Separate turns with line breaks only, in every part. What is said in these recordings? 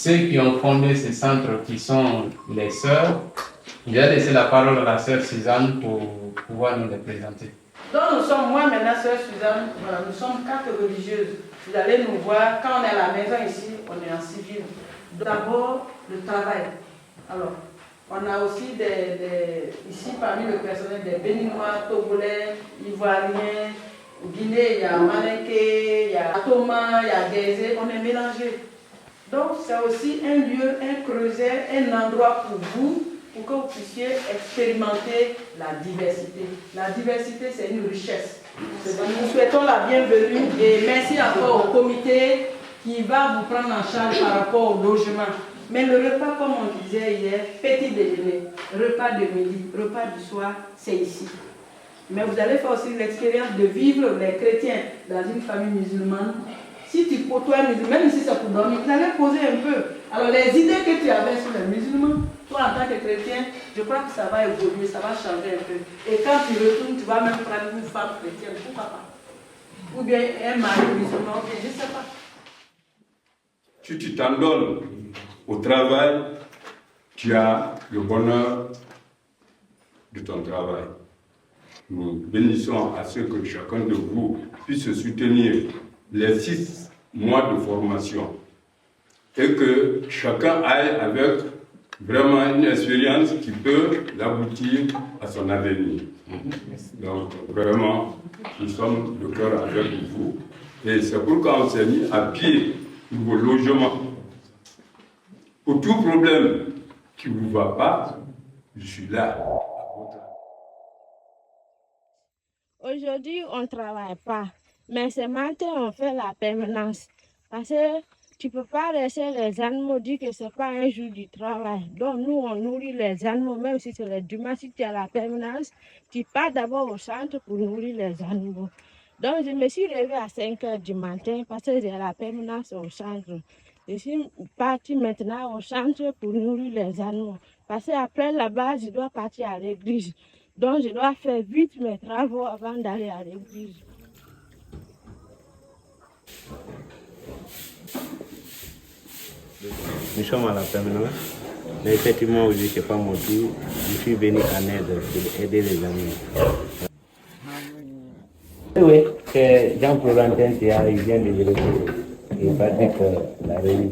ceux qui ont fondé ces centres, qui sont les sœurs. Je vais laisser la parole à la sœur Suzanne pour pouvoir nous les présenter.
Donc nous sommes, moi maintenant, sœur Suzanne, voilà, nous sommes 4 religieuses. Vous allez nous voir, quand on est à la maison ici, on est en civil. D'abord, le travail. Alors, on a aussi ici parmi le personnel des Béninois, Togolais, Ivoiriens, au Guinée, il y a Malinké, il y a Thomas, il y a Gaizé, on est mélangés. Donc c'est aussi un lieu, un creuset, un endroit pour vous, pour que vous puissiez expérimenter la diversité. La diversité, c'est une richesse. Nous souhaitons la bienvenue et merci encore au comité qui va vous prendre en charge par rapport au logement. Mais le repas, comme on disait hier, petit déjeuner, repas de midi, repas du soir, c'est ici. Mais vous allez faire aussi l'expérience de vivre les chrétiens dans une famille musulmane. Si tu côtoies un musulman, même si c'est pour dormir, vous allez poser un peu. Alors les idées que tu avais sur les musulmans, toi en tant que chrétien, je crois que ça va évoluer, ça va changer un peu. Et quand tu retournes, tu vas même prendre une femme chrétienne, pourquoi pas? Ou bien un mari musulman, ou bien je ne sais pas.
Si tu t'en donnes au travail, tu as le bonheur de ton travail. Nous bénissons à ce que chacun de vous puisse soutenir les 6 mois de formation et que chacun aille avec vraiment une expérience qui peut l'aboutir à son avenir. Donc vraiment, nous sommes de cœur avec vous. Et c'est pourquoi on s'est mis à pied pour vos logements. Pour tout problème qui ne vous va pas, je suis là.
Aujourd'hui, on ne travaille pas, mais ce matin, on fait la permanence. Parce que tu ne peux pas laisser les animaux dire que ce n'est pas un jour du travail. Donc, nous, on nourrit les animaux, même si c'est le dimanche, si tu es à la permanence, tu pars d'abord au centre pour nourrir les animaux. Donc, je me suis levée à 5 h du matin parce que j'ai la permanence au centre. Je suis partie maintenant au centre pour nourrir les animaux. Parce qu'après là-bas, je dois partir à l'église. Donc, je dois faire vite mes travaux avant d'aller à l'église.
Nous sommes à la permanence, mais effectivement, aujourd'hui, ce n'est pas mon tour. Je suis venu en aide pour aider les amis. Oui, c'est Jean Florentin qui vient de vérifier. Il pratique la religion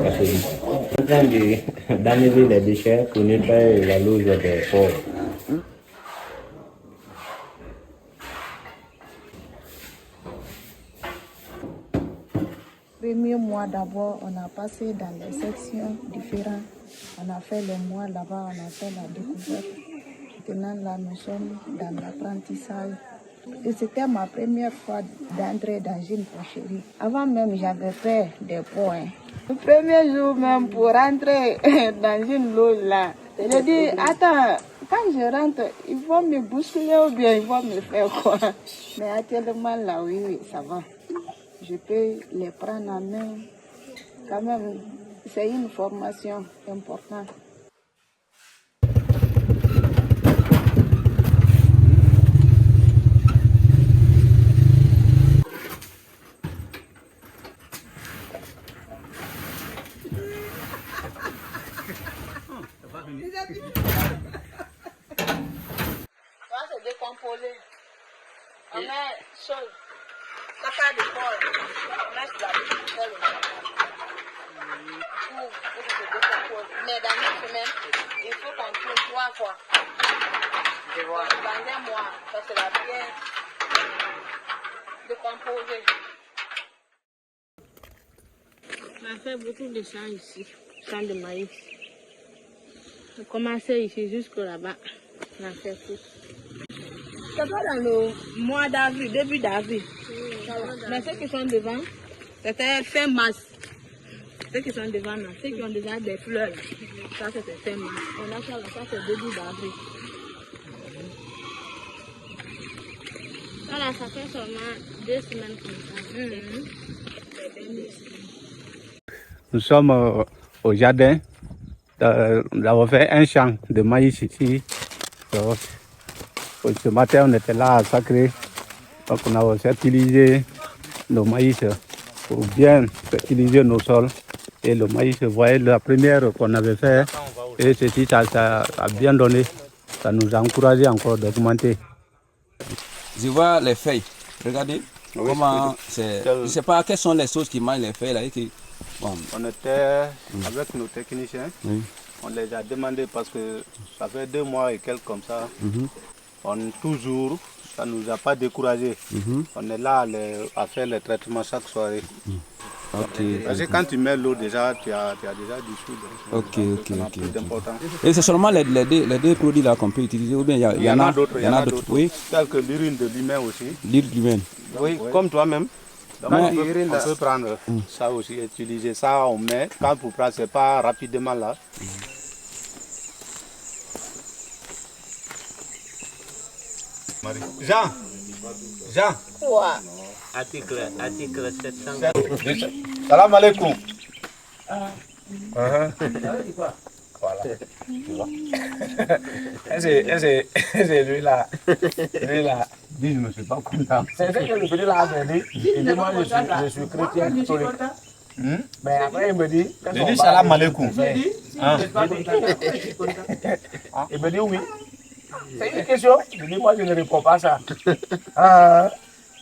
catholique. On est en train d'enlever les déchets pour nettoyer la loge des pauvres.
Premier mois d'abord, on a passé dans les sections différentes. On a fait le mois là-bas, on a fait la découverte. Maintenant, là, nous sommes dans l'apprentissage. Et c'était ma première fois d'entrer dans une porcherie. Avant même, j'avais peur des points. Le premier jour même, pour rentrer dans une loge là, je dis, attends, quand je rentre, ils vont me bousculer ou bien ils vont me faire quoi? Mais actuellement, là, oui, ça va. Je peux les prendre en main. Quand même, c'est une formation importante.
Ça, c'est décomposé. On met chose. Caca de porc, on met sur la bouche, pour que ça se décompose. Mais dans une semaine, il faut qu'on tourne 3 fois. Dans un mois, ça sera bien décomposé. On a fait beaucoup de champs ici, champs de maïs. On a commencé ici jusqu'au là-bas. On a fait tout. C'est pas dans le mois d'avril, début d'avril. Mais ceux qui sont devant, c'était fin mars. Ceux qui sont devant, là, ceux qui ont déjà des fleurs, ça c'était fin mars. On a ça c'est début d'avril. Voilà, ça fait seulement 2 semaines comme ça.
Nous sommes au jardin. Nous avons fait un champ de maïs ici. Donc, ce matin, on était là à Sacré. Donc, on a aussi utilisé nos maïs pour bien fertiliser nos sols Et le maïs, vous voyez, la première qu'on avait fait, et ceci, ça a bien donné. Ça nous a encouragé encore d'augmenter.
Je vois les feuilles. Regardez comment c'est. Je ne sais pas quelles sont les choses qui mangent les feuilles là. Bon.
On était avec nos techniciens. On les a demandé parce que ça fait 2 mois et quelques comme ça. Toujours, ça ne nous a pas découragé. On est là à faire le traitement chaque soirée. Parce que quand tu mets l'eau déjà, tu as déjà du sucre.
Et c'est seulement les deux produits là qu'on peut utiliser ou bien il y en a d'autres. Oui.
Tel que l'urine de l'humain aussi.
L'urine de l'humain.
Oui, comme toi-même. Donc, l'urine, on peut prendre ça aussi, utiliser ça, on met. Quand vous prenez, c'est pas rapidement là. Jean.
Quoi? Article 700.
Salam alaikum.
Voilà. C'est lui là. Lui là.
Dis, je ne suis pas content.
C'est ce que le petit là a dit. Il dit, moi je suis chrétien catholique. Mais après il me dit.
Je dis salam alaikum.
Il me dit oui. C'est une question. Je dis, moi je ne réponds pas à ça.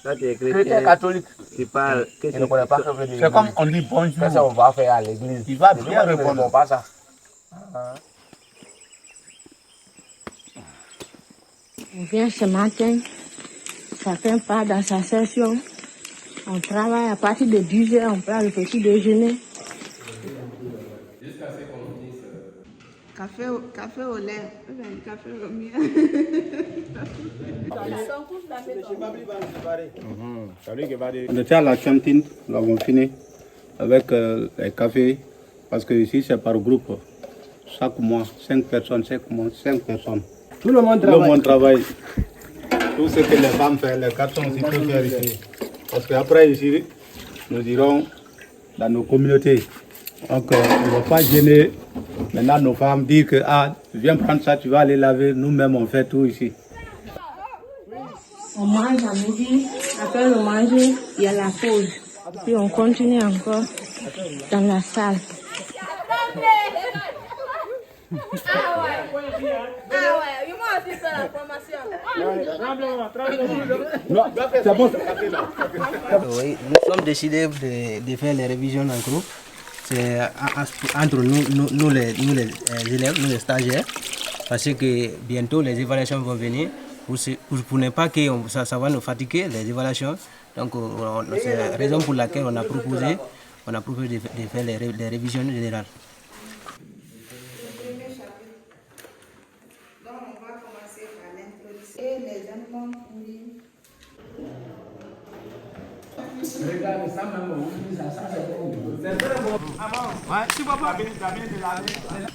Chrétien catholique.
Tu parles.
Je ne connais pas ce que veut dire.
C'est comme on dit bonjour.
Ça on va faire à l'église.
Il va bien répondre.
Je ne réponds pas à ça.
On vient ce matin, chacun part dans sa session. On travaille à partir de 10 heures, on prend le petit déjeuner.
Jusqu'à ce qu'on dise.
Café au lait, café au miel.
On était à la cantine, nous avons fini avec les cafés, parce que ici c'est par groupe. Chaque mois, 5 personnes, 5 personnes.
Tout le monde
travaille. Tout ce que les femmes font, les garçons aussi peuvent faire ici. Parce qu'après ici, nous irons dans nos communautés. Donc on ne va pas gêner maintenant nos femmes, dire que viens prendre ça, tu vas aller laver. Nous-mêmes on fait tout ici.
On mange à midi, après le manger, il y a la pause. Puis on continue encore dans la salle.
Oui, nous sommes décidés de faire les révisions en groupe. C'est entre nous les élèves, nous les stagiaires, parce que bientôt les évaluations vont venir. Pour ne pas que ça va nous fatiguer, les évaluations. Donc c'est la raison pour laquelle on a proposé de faire les révisions générales.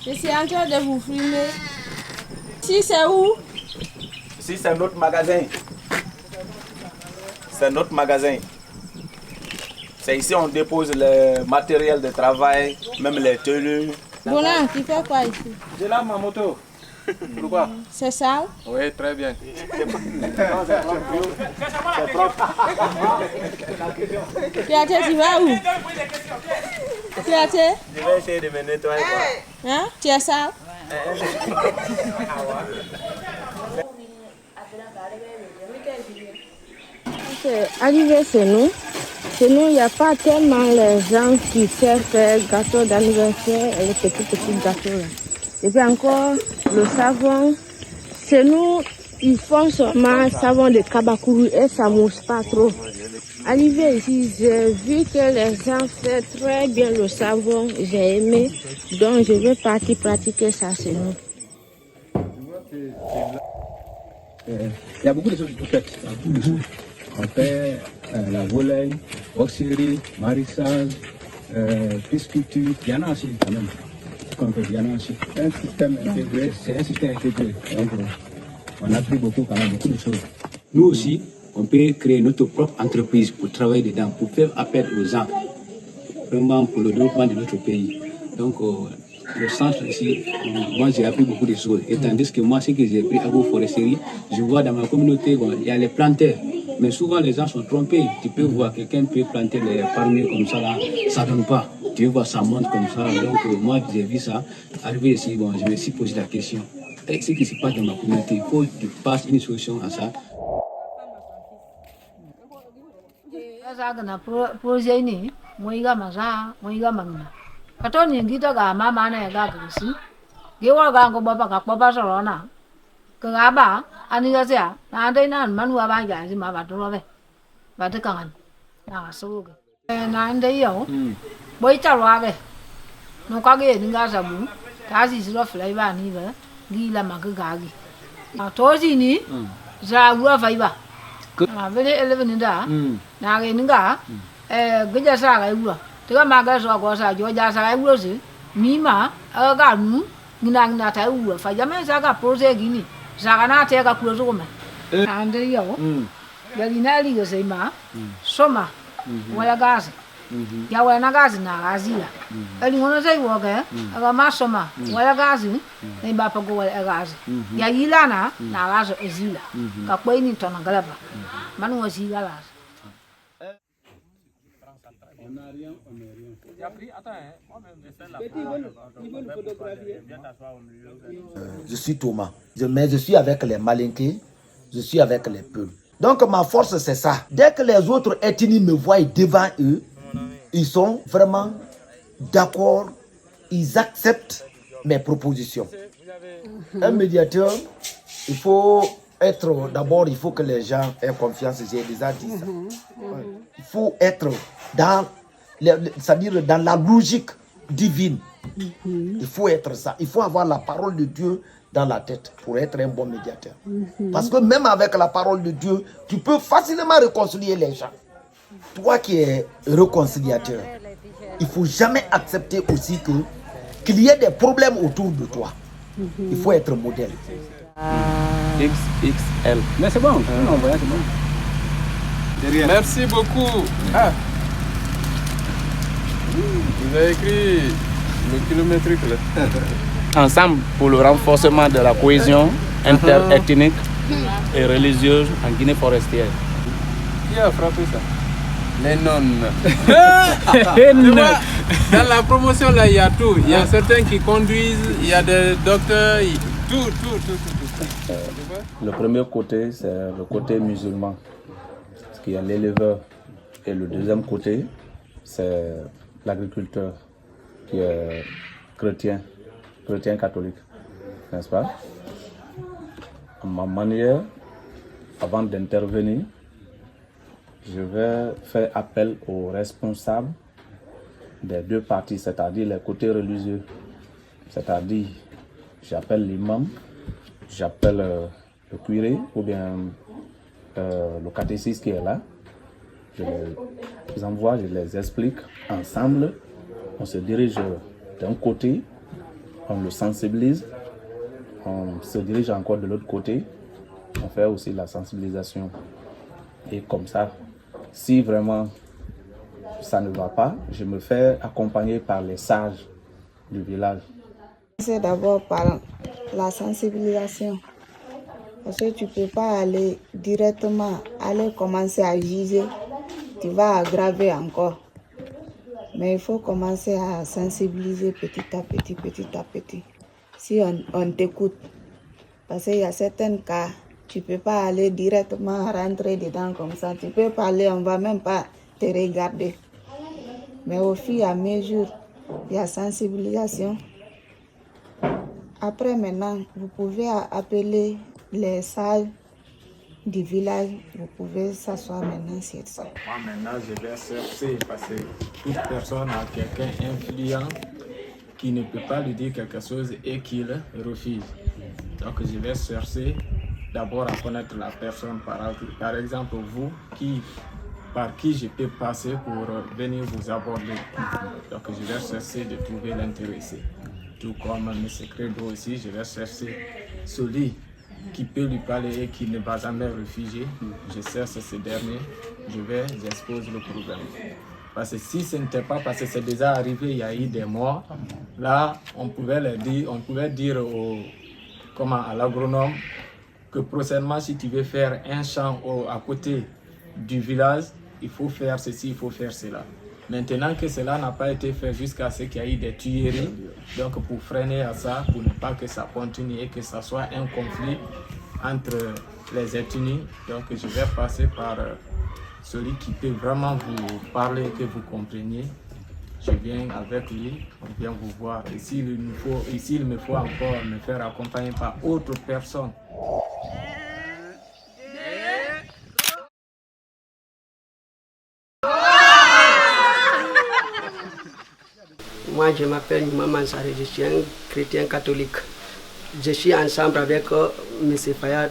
Je suis en train de vous filmer. Si c'est où?
Si c'est notre magasin. C'est notre magasin. C'est ici on dépose le matériel de travail, même les tenues.
Bonan, tu fais quoi ici?
J'ai là ma moto. Pourquoi?
C'est ça?
Oui, très bien.
Piaté, tu vas où? Piaté?
Je vais essayer de me nettoyer.
Hein? Tu es sale? C'est arrivé chez nous. Chez nous, il n'y a pas tellement les gens qui servent les gâteaux d'anniversaire et les petits gâteaux là. Et puis encore, le savon. Chez nous, ils font seulement savon de Kabakourou et ça ne mousse pas trop. Arrivé ici, j'ai vu que les gens font très bien le savon. J'ai aimé. Donc, je vais partir pratiquer ça chez nous.
Il y a beaucoup de choses que vous faites. On fait la volaille, boxerie, marissage, pisciculture. Il y en a aussi quand même. Il y en a aussi. Un système intégré, c'est un système intégré. Donc, on a appris beaucoup quand même, beaucoup de choses. Nous aussi, on peut créer notre propre entreprise pour travailler dedans, pour faire appel aux gens, vraiment pour le développement de notre pays. Donc, le centre ici, moi j'ai appris beaucoup de choses. Et tandis que moi, ce que j'ai appris à l'agroforesterie, je vois dans ma communauté, il y a les planteurs. Mais souvent les gens sont trompés. Tu peux voir quelqu'un peut planter les palmiers comme ça là, ça ne donne pas. Tu vois, ça monte comme ça. Donc, moi, j'ai vu ça. Arrivé ici, bon, je me suis posé la question. Qu'est-ce qui se passe dans ma communauté? Il faut que tu passes une solution à ça.
Je suis Thomas, mais je suis avec les Malinqués, je suis avec les Peuls. Donc ma force c'est ça. Dès que les autres ethnies me voient devant eux, ils sont vraiment d'accord, ils acceptent mes propositions. Un médiateur, il faut être, d'abord il faut que les gens aient confiance, j'ai déjà dit ça. Il faut être dans, c'est-à-dire dans la logique divine. Il faut être ça. Il faut avoir la parole de Dieu dans la tête pour être un bon médiateur. Parce que même avec la parole de Dieu, tu peux facilement réconcilier les gens. Toi qui es réconciliateur, il ne faut jamais accepter aussi qu'il y ait des problèmes autour de toi. Il faut être modèle.
XXL.
Mais c'est bon, non, voilà, c'est bon.
Derrière. Merci beaucoup. Ah. Vous avez écrit le kilométrique là.
Ensemble pour le renforcement de la cohésion interethnique et religieuse en Guinée forestière.
Qui a frappé ça? Les nonnes.
Tu
vois, dans la promotion là, il y a tout. Il y a certains qui conduisent, il y a des docteurs, tout.
Le premier côté, c'est le côté musulman. Parce qu'il y a l'éleveur. Et le deuxième côté, c'est l'agriculteur qui est chrétien catholique, n'est-ce pas? À ma manière, avant d'intervenir, je vais faire appel aux responsables des deux parties, c'est-à-dire les côtés religieux. C'est-à-dire, j'appelle l'imam, j'appelle le curé ou bien le catéchiste qui est là. Je les envoie, je les explique ensemble. On se dirige d'un côté, on le sensibilise, on se dirige encore de l'autre côté, on fait aussi la sensibilisation. Et comme ça, si vraiment ça ne va pas, je me fais accompagner par les sages du village.
C'est d'abord par la sensibilisation. Parce que tu ne peux pas aller directement, aller commencer à juger, tu vas aggraver encore. Mais il faut commencer à sensibiliser petit à petit. Si on t'écoute. Parce qu'il y a certains cas, tu ne peux pas aller directement rentrer dedans comme ça. Tu peux parler, on ne va même pas te regarder. Mais au fur et à mesure, il y a sensibilisation. Après maintenant, vous pouvez appeler les sages du village, vous pouvez s'asseoir maintenant sur ça.
Moi maintenant je vais chercher parce que toute personne a quelqu'un influent qui ne peut pas lui dire quelque chose et qu'il refuse. Donc je vais chercher d'abord à connaître la personne, par exemple vous, par qui je peux passer pour venir vous aborder. Donc je vais chercher de trouver l'intéressé. Tout comme M. Credo aussi, je vais chercher celui qui peut lui parler et qui ne va jamais refuser. Je cherche ce dernier, j'expose le problème. Parce que si ce n'était pas parce que c'est déjà arrivé, il y a eu des morts, là on pouvait dire à l'agronome que prochainement si tu veux faire un champ à côté du village, il faut faire ceci, il faut faire cela. Maintenant que cela n'a pas été fait jusqu'à ce qu'il y ait eu des tueries, donc pour freiner à ça, pour ne pas que ça continue et que ça soit un conflit entre les ethnies, donc je vais passer par celui qui peut vraiment vous parler et que vous compreniez. Je viens avec lui, on vient vous voir. Et s'il me faut encore me faire accompagner par autre personne.
Moi, je m'appelle Maman Saré, je suis un chrétien catholique. Je suis ensemble avec M. Fayad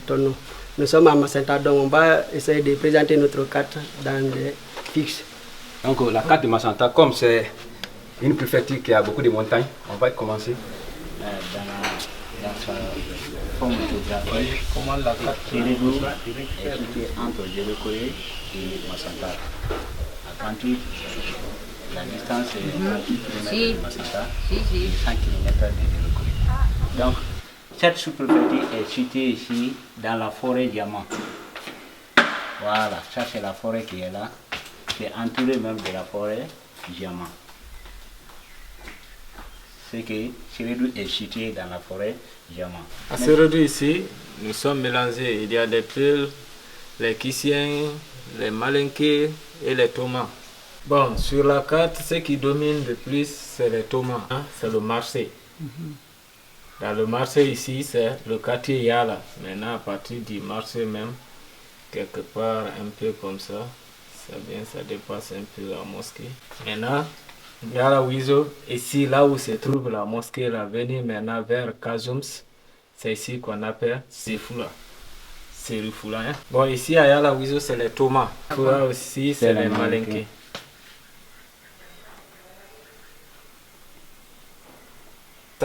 Tono. Nous sommes à Macenta, donc on va essayer de présenter notre carte dans les fixes.
Donc la carte de Macenta, comme c'est une préfecture qui a beaucoup de montagnes, on va commencer.
Dans sa forme géographique, comment la carte Kérédou est située entre Djérékoré et Macenta. À 38, la distance est 38 km de Macenta et 100 km de Djérékoré. Donc, cette sous-préfecture est située ici dans la forêt Diamant. Voilà, ça c'est la forêt qui est là. C'est entouré même de la forêt Diamant. C'est que Sérédou est situé dans la forêt Diamant.
À Sérédou ici, nous sommes mélangés. Il y a les Peuls, les Kissiens, les Malinké et les Thomas. Bon, sur la carte, ce qui domine le plus, c'est les Thomas. Hein? C'est le marché. Dans le marché ici, c'est le quartier Yala. Maintenant, à partir du marché même, quelque part un peu comme ça, ça dépasse un peu la mosquée. Maintenant, Yala Wizo, ici, là où se trouve la mosquée, la venue maintenant vers Kazoums, c'est ici qu'on appelle Sefoula. Serifula. Hein? Bon, ici à Yala Wizo, c'est les Thomas. Là aussi, c'est les Malinké.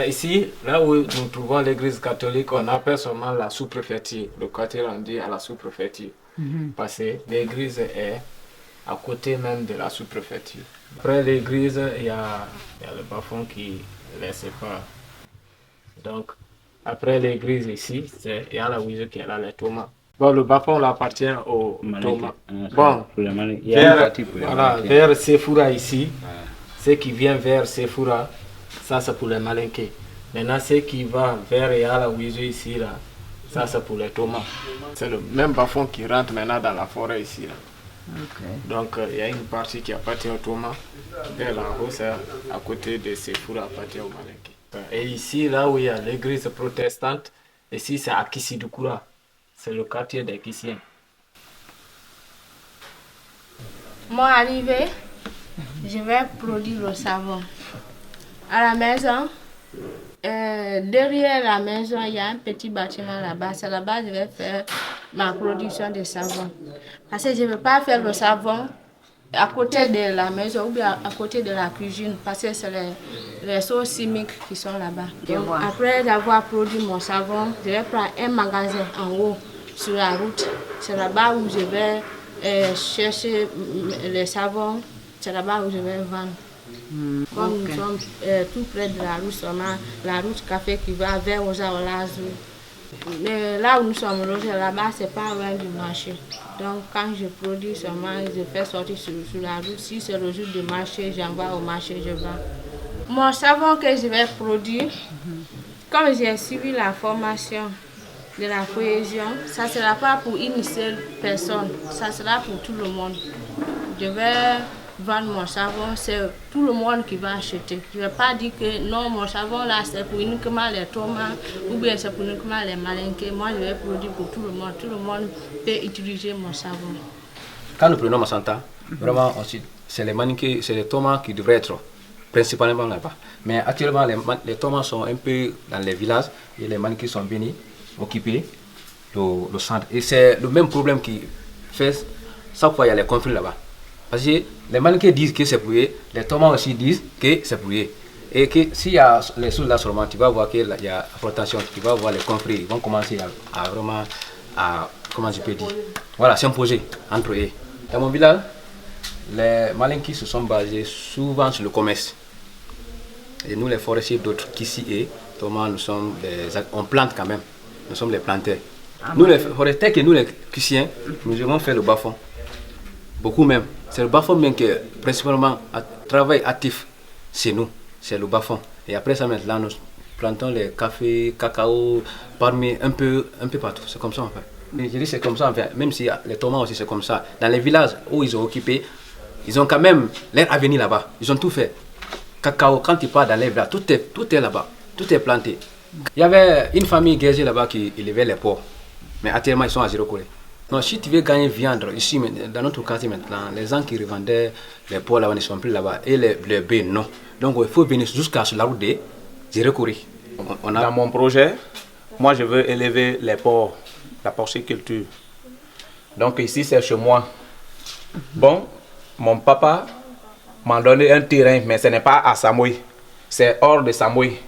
Ici, là où nous trouvons l'église catholique, on appelle seulement la sous-préfecture, le quartier rendu à la sous-préfecture. Parce que l'église est à côté même de la sous-préfecture. Après l'église, il y a le bas-fond qui les sépare. Donc, après l'église ici, il y a la Ouïse qui est là, les Thomas. Bon, le bas-fond appartient aux Thomas. Bon, vers Sefoura ici, ce qui vient vers Sefoura, ça c'est pour les Malinké. Maintenant, ce qui va vers Yala Ouizo ici, là, ça c'est pour les Thomas. C'est le même bas-fond qui rentre maintenant dans la forêt ici. Là. Donc, il y a une partie qui appartient aux Thomas, vers la haut, c'est à côté de Sefoura, appartient aux Malinké. Et ici, là où il y a l'église protestante, ici c'est à Kissidoukoura. C'est le quartier des Kissiens.
Moi, arrivé, je vais produire le savon. À la maison, derrière la maison, il y a un petit bâtiment là-bas. C'est là-bas que je vais faire ma production de savon. Parce que je ne veux pas faire le savon à côté de la maison ou bien à côté de la cuisine. Parce que c'est les sauces chimiques qui sont là-bas. Après avoir produit mon savon, je vais prendre un magasin en haut sur la route. C'est là-bas où je vais chercher les savons. C'est là-bas où je vais vendre. Comme nous sommes tout près de la route, seulement la route café qui va vers Ozaolazou. Mais là où nous sommes logés, là-bas, c'est pas loin du marché. Donc quand je produis seulement, je fais sortir sur la route. Si c'est le jour du marché, j'envoie au marché, je vends. Mon savon que je vais produire, comme j'ai suivi la formation de la cohésion, ça ne sera pas pour une seule personne, ça sera pour tout le monde. Je vais vendre mon savon, c'est tout le monde qui va acheter. Je ne vais pas dire que non, mon savon là c'est pour uniquement les Thomas ou bien c'est pour uniquement les Malinké. Moi je vais produire pour tout le monde peut utiliser mon savon.
Quand nous prenons Macenta, vraiment c'est les Malinké, c'est les Thomas qui devraient être principalement là-bas. Mais actuellement les Thomas sont un peu dans les villages et les Malinké sont venus occuper le centre. Et c'est le même problème qui fait chaque fois il y a les conflits là-bas. Parce que les Malinké disent que c'est pour eux, les Thomas aussi disent que c'est pour eux. Et que s'il y a les choses là seulement, tu vas voir qu'il y a affrontation, tu vas voir les conflits, ils vont commencer à vraiment, comment je peux dire, voilà, s'imposer entre eux. Dans mon village, les Malinké se sont basés souvent sur le commerce. Et nous les forestiers d'autres, qu'ici et Thomas, on plante quand même, nous sommes les planteurs. Nous les forestiers et nous les Kissiens, nous avons fait le bas-fond. beaucoup même. C'est le bas-fond même qui est principalement travail actif chez nous, c'est le bas-fond. Et après ça maintenant nous plantons les cafés, cacao, palmiers, un peu partout, c'est comme ça en fait. Et je dis c'est comme ça en fait, même si les tomates aussi c'est comme ça. Dans les villages où ils ont occupé, ils ont quand même leur avenir là-bas, ils ont tout fait. Cacao, quand tu pars dans les villages, tout est là-bas, tout est planté. Il y avait une famille guerrière là-bas qui élevait les porcs, mais actuellement ils sont à 0 Corée. Non, si tu veux gagner viande ici, dans notre quartier maintenant, les gens qui revendaient les porcs là-bas ne sont plus là-bas, et les bœufs non. Donc il faut venir jusqu'à la route de 0 Corée.
Dans mon projet, moi je veux élever les porcs, la porciculture. Donc ici c'est chez moi. Bon, mon papa m'a donné un terrain, mais ce n'est pas à Samoy. C'est hors de Samoy.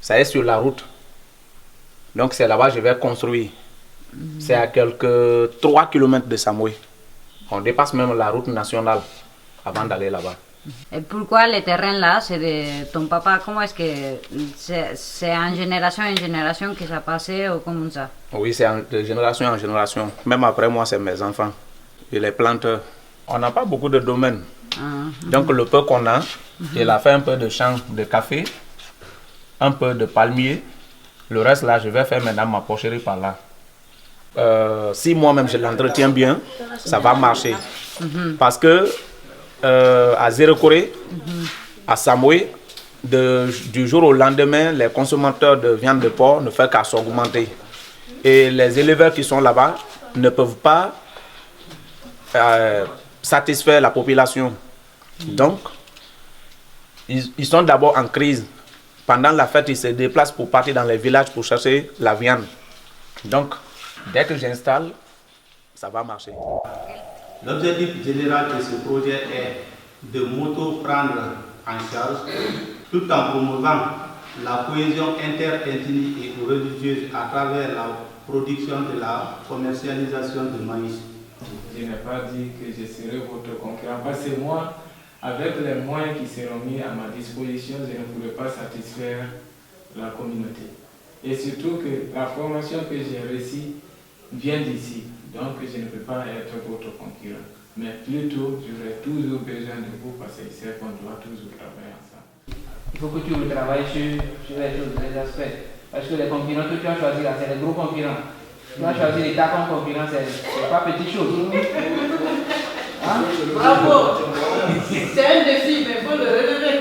Ça est sur la route. Donc c'est là-bas que je vais construire. C'est à quelques 3 km de Samoy. On dépasse même la route nationale avant d'aller là-bas.
Et pourquoi le terrain là, c'est de ton papa? Comment est-ce que c'est en génération que ça passait ou comme ça?
Oui, c'est de génération en génération. Même après moi, c'est mes enfants. Et les planteurs. On n'a pas beaucoup de domaines. Donc le peu qu'on a, il a fait un peu de champ de café, un peu de palmier. Le reste là, je vais faire maintenant ma porcherie par là. Si moi-même je l'entretiens bien, ça va marcher. Parce que à 0 Corée, à Samoy, du jour au lendemain, les consommateurs de viande de porc ne font qu'à s'augmenter. Et les éleveurs qui sont là-bas ne peuvent pas satisfaire la population. Donc, ils sont d'abord en crise. Pendant la fête, ils se déplacent pour partir dans les villages pour chercher la viande. Donc, dès que j'installe, ça va marcher.
L'objectif général de ce projet est de m'auto-prendre en charge tout en promouvant la cohésion inter-ethnique et religieuse à travers la production de la commercialisation de maïs.
Je n'ai pas dit que je serai votre concurrent parce que moi, avec les moyens qui seront mis à ma disposition, je ne pourrai pas satisfaire la communauté. Et surtout que la formation que j'ai reçue vient d'ici. Donc je ne peux pas être votre concurrent. Mais plutôt, j'aurai toujours besoin de vous parce que c'est qu'on doit toujours travailler ensemble.
Il faut que tu travailles sur les choses, les aspects. Parce que les concurrents que tu as choisis là, c'est les gros concurrents. Tu as choisi l'État comme concurrent, c'est pas petite chose. Hein?
Bravo! C'est un défi, mais il faut le relever.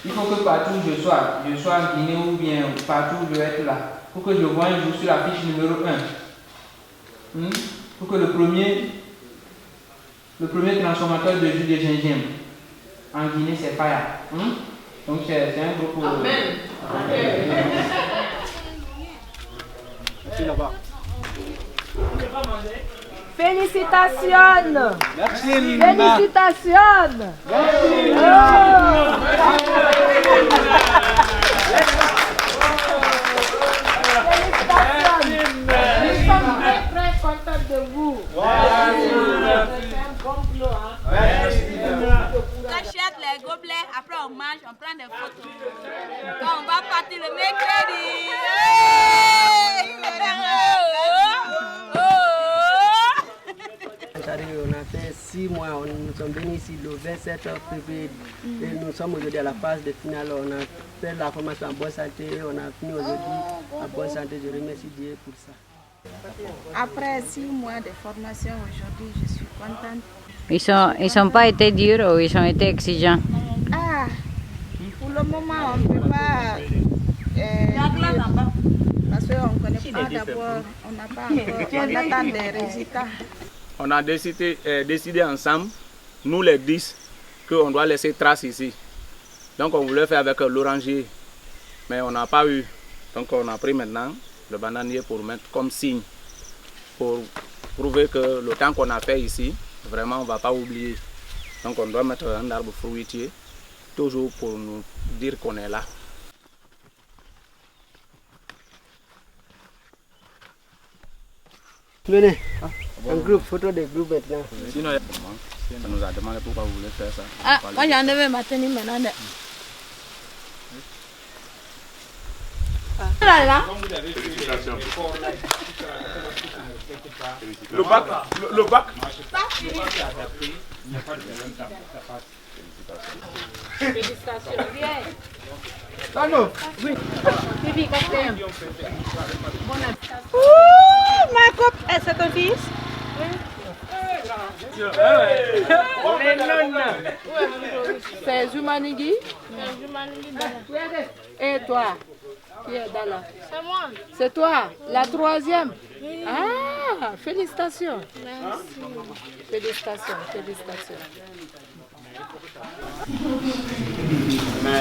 Il faut que partout je sois en Guinée ou bien partout où je vais être là. Il faut que je voie un jour sur la fiche numéro 1. Il faut que le premier transformateur de jus de gingembre en Guinée, c'est Faya. Donc c'est un gros pour...
Amen.
Merci là-bas.
Félicitations!
Merci,
Félicitations!
Merci,
Nous sommes très contents de vous. C'est un complot, hein?
On achète les gobelets, après on mange, on prend des photos. Quand on va partir le mercredi.
On a fait 6 mois, nous sommes venus ici le 27 février et nous sommes aujourd'hui à la phase de finale. On a fait la formation en bonne santé, on a fini aujourd'hui en bonne santé. Je remercie Dieu pour ça.
Après 6 mois de formation aujourd'hui, je suis contente.
Ils sont pas été durs ou ils ont été exigeants?
Ah, pour le moment, on ne peut pas parce qu'on ne connaît pas d'abord, on n'a pas encore, on attend des résultats.
On a décidé ensemble, nous les 10, qu'on doit laisser trace ici. Donc on voulait faire avec l'oranger, mais on n'a pas eu. Donc on a pris maintenant le bananier pour mettre comme signe, pour prouver que le temps qu'on a fait ici, vraiment on ne va pas oublier. Donc on doit mettre un arbre fruitier, toujours pour nous dire qu'on est là.
Venez, un groupe, photo de groupe maintenant.
Sinon, ça nous a demandé pourquoi vous voulez faire ça.
Ah, moi j'en devais maintenir maintenant.
Là, là.
Le bac. Le bac.
Félicitations. Bien.
Ah non, oui.
Vivi, quatrième.
Ouh, ma copine. Eh, c'est ton fils? Oui. C'est Jumanigi. Et toi? Qui est Dala?
C'est moi.
C'est toi, la troisième?
Oui.
Ah, félicitations.
Merci.
Félicitations, félicitations.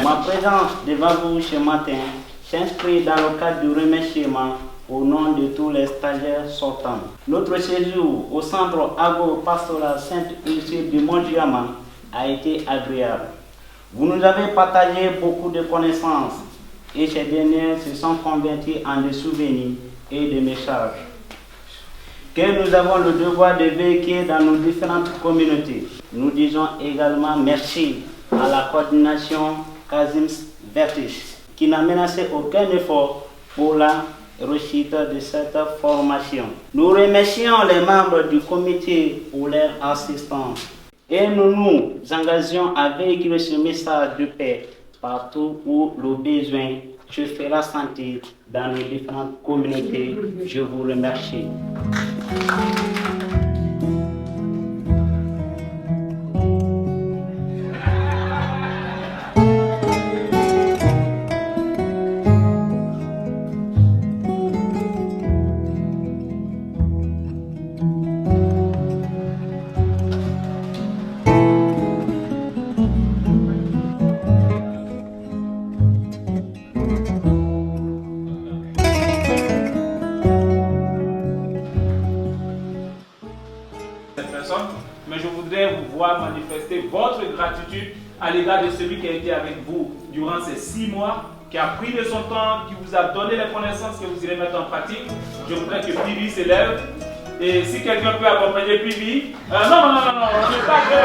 Ma présence devant vous ce matin s'inscrit dans le cadre du remerciement au nom de tous les stagiaires sortants. Notre séjour au centre agro-pastoral Sainte-Ursule du Mont-Diamant a été agréable. Vous nous avez partagé beaucoup de connaissances et ces dernières se sont converties en des souvenirs et des messages que nous avons le devoir de véhiculer dans nos différentes communautés. Nous disons également merci à la coordination Kazim Vertis qui n'a menacé aucun effort pour la réussite de cette formation. Nous remercions les membres du comité pour leur assistance et nous nous engageons à véhiculer ce message de paix partout où le besoin se fera sentir dans nos différentes communautés. Je vous remercie.
Mais je voudrais vous voir manifester votre gratitude à l'égard de celui qui a été avec vous durant ces 6 mois, qui a pris de son temps, qui vous a donné les connaissances que vous irez mettre en pratique. Je voudrais que Pivi s'élève. Et si quelqu'un peut accompagner Pivi. Non, je ne veux pas que.